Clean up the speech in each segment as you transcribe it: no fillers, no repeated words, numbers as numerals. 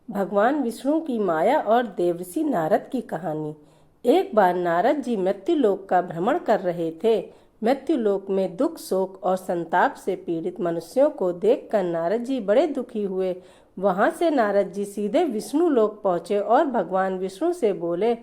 भगवान विष्णु की माया और देवर्षि नारद की कहानी। एक बार नारद जी मृत्युलोक का भ्रमण कर रहे थे। मृत्युलोक में दुख, शोक और संताप से पीड़ित मनुष्यों को देखकर नारद जी बड़े दुखी हुए। वहां से नारद जी सीधे विष्णु लोक पहुंचे और भगवान विष्णु से बोले,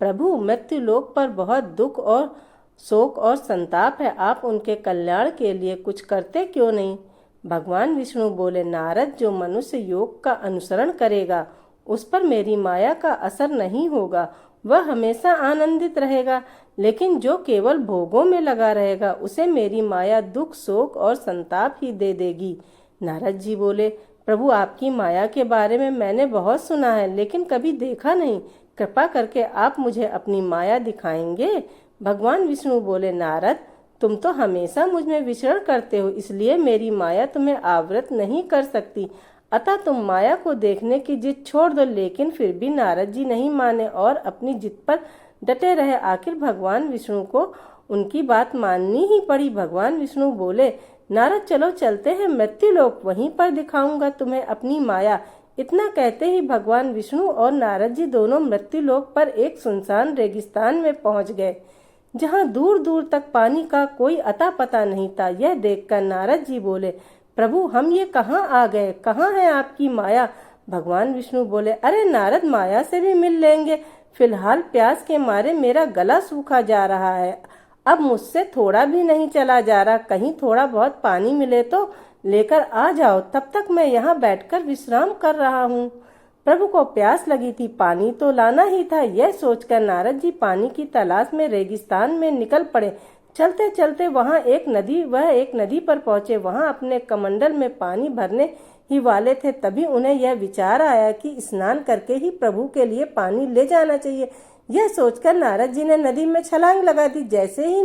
प्रभु, मृत्युलोक पर बहुत दुख और शोक और संताप है। आप उनके कल्याण के लिए कुछ करते क्यों नहीं? भगवान विष्णु बोले, नारद, जो मनुष्य योग का अनुसरण करेगा उस पर मेरी माया का असर नहीं होगा, वह हमेशा आनंदित रहेगा। लेकिन जो केवल भोगों में लगा रहेगा उसे मेरी माया दुख, शोक और संताप ही दे देगी। नारद जी बोले, प्रभु, आपकी माया के बारे में मैंने बहुत सुना है लेकिन कभी देखा नहीं। कृपा करके आप मुझे अपनी माया दिखाएंगे? भगवान विष्णु बोले, नारद, तुम तो हमेशा मुझ में विचरण करते हो, इसलिए मेरी माया तुम्हें आवृत नहीं कर सकती। अतः तुम माया को देखने की जिद छोड़ दो। लेकिन फिर भी नारद जी नहीं माने और अपनी जिद पर डटे रहे। आखिर भगवान विष्णु को उनकी बात माननी ही पड़ी। भगवान विष्णु बोले, नारद, चलो चलते हैं मृत्युलोक, वहीं पर दिखाऊंगा तुम्हें अपनी माया। इतना कहते ही भगवान विष्णु और नारद जी दोनों मृत्युलोक पर एक सुनसान रेगिस्तान में पहुंच गए, जहां दूर दूर तक पानी का कोई अता पता नहीं था। यह देखकर नारद जी बोले, प्रभु, हम ये कहाँ आ गए? कहाँ है आपकी माया? भगवान विष्णु बोले, अरे नारद, माया से भी मिल लेंगे। फिलहाल प्यास के मारे मेरा गला सूखा जा रहा है, अब मुझसे थोड़ा भी नहीं चला जा रहा। कहीं थोड़ा बहुत पानी मिले तो लेकर आ जाओ, तब तक मैं यहाँ बैठकर विश्राम कर रहा हूँ। प्रभु को प्यास लगी थी, पानी तो लाना ही था। यह सोचकर नारद जी पानी की तलाश में रेगिस्तान में निकल पड़े। चलते चलते वह एक नदी पर पहुंचे। वहां अपने कमंडल में पानी भरने ही वाले थे, तभी उन्हें यह विचार आया कि स्नान करके ही प्रभु के लिए पानी ले जाना चाहिए। यह सोचकर नारद जी ने नदी में छलांग लगा दी। जैसे ही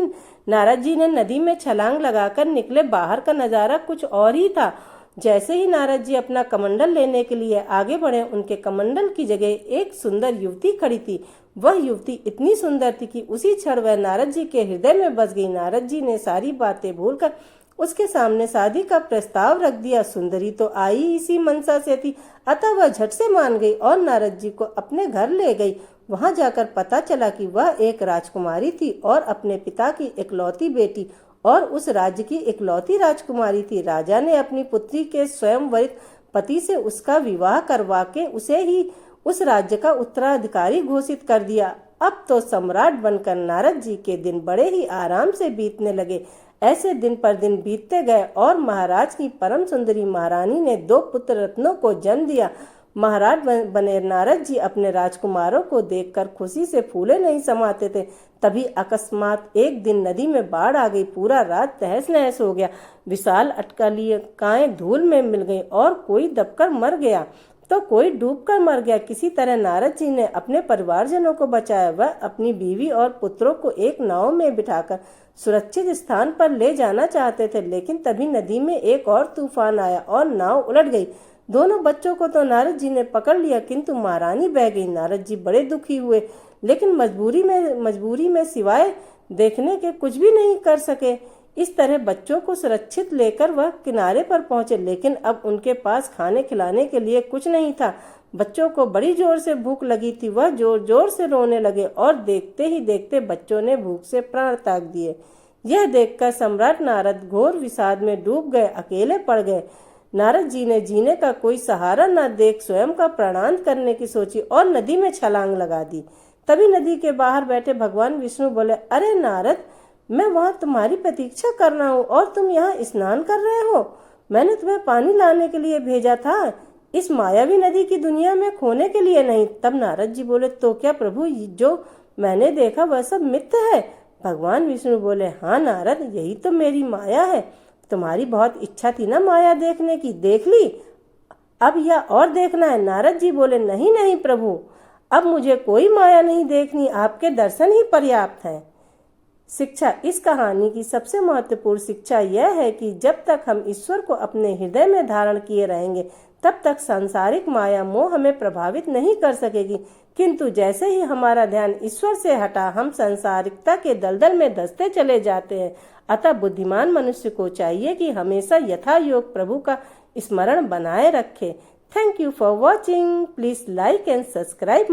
नारद जी ने नदी में छलांग लगाकर निकले, बाहर का नजारा कुछ और ही था। जैसे ही नारद जी अपना कमंडल लेने के लिए आगे बढ़े, उनके कमंडल की जगह एक सुंदर युवती खड़ी थी। वह युवती इतनी सुंदर थी कि उसी क्षण वह नारद जी के हृदय में बस गई। नारद जी ने सारी बातें भूलकर उसके सामने शादी का प्रस्ताव रख दिया। सुंदरी तो आई इसी मनसा से थी, अतः वह झट से मान गई और नारद जी को अपने घर ले गई। वहां जाकर पता चला कि वह एक राजकुमारी थी और अपने पिता की इकलौती बेटी और उस राज्य की इकलौती राजकुमारी थी। राजा ने अपनी पुत्री के स्वयंवरित पति से उसका विवाह करवा के उसे ही उस राज्य का उत्तराधिकारी घोषित कर दिया। अब तो सम्राट बनकर नारद जी के दिन बड़े ही आराम से बीतने लगे। ऐसे दिन पर दिन बीतते गए और महाराज की परम सुंदरी महारानी ने 2 पुत्र रत्नों को जन्म दिया। महाराज बने नारद जी अपने राजकुमारों को देखकर खुशी से फूले नहीं समाते थे। तभी अकस्मात एक दिन नदी में बाढ़ आ गई। पूरा रात तहस नहस हो गया। विशाल अटकलिकाएं धूल में मिल गई और कोई दबकर मर गया तो कोई डूबकर मर गया। किसी तरह नारद जी ने अपने परिवारजनों को बचाया। वह अपनी बीवी और पुत्रों को एक नाव में बिठाकर सुरक्षित स्थान पर ले जाना चाहते थे, लेकिन तभी नदी में एक और तूफान आया और नाव उलट गई। दोनों बच्चों को तो नारद जी ने पकड़ लिया, किंतु महारानी बह गई। नारद जी बड़े दुखी हुए, लेकिन मजबूरी में सिवाय देखने के कुछ भी नहीं कर सके। इस तरह बच्चों को सुरक्षित लेकर वह किनारे पर पहुंचे, लेकिन अब उनके पास खाने खिलाने के लिए कुछ नहीं था। बच्चों को बड़ी जोर से भूख लगी थी। वह जोर जोर से रोने लगे और देखते ही देखते बच्चों ने भूख से प्राण त्याग दिए। यह देखकर सम्राट नारद घोर विषाद में डूब गए, अकेले पड़ गए। नारद जी ने जीने का कोई सहारा न देख स्वयं का प्राणांत करने की सोची और नदी में छलांग लगा दी। तभी नदी के बाहर बैठे भगवान विष्णु बोले, अरे नारद, मैं वहां तुम्हारी प्रतीक्षा कर रहा हूँ और तुम यहाँ स्नान कर रहे हो। मैंने तुम्हें पानी लाने के लिए भेजा था, इस मायावी नदी की दुनिया में खोने के लिए नहीं। तब नारद जी बोले, तो क्या प्रभु, जो मैंने देखा वह सब मिथ्या है? भगवान विष्णु बोले, हाँ नारद, यही तो मेरी माया है। तुम्हारी बहुत इच्छा थी ना माया देखने की, देख ली, अब यह और देखना है? नारद जी बोले, नहीं नहीं प्रभु, अब मुझे कोई माया नहीं देखनी, आपके दर्शन ही पर्याप्त हैं। शिक्षा। इस कहानी की सबसे महत्वपूर्ण शिक्षा यह है कि जब तक हम ईश्वर को अपने हृदय में धारण किए रहेंगे, तब तक सांसारिक माया मोह हमें प्रभावित नहीं कर सकेगी। किंतु जैसे ही हमारा ध्यान ईश्वर से हटा, हम सांसारिकता के दलदल में धंसते चले जाते हैं। अतः बुद्धिमान मनुष्य को चाहिए कि हमेशा यथा योग प्रभु का स्मरण बनाए रखे, Thank you for watching. Please like and subscribe.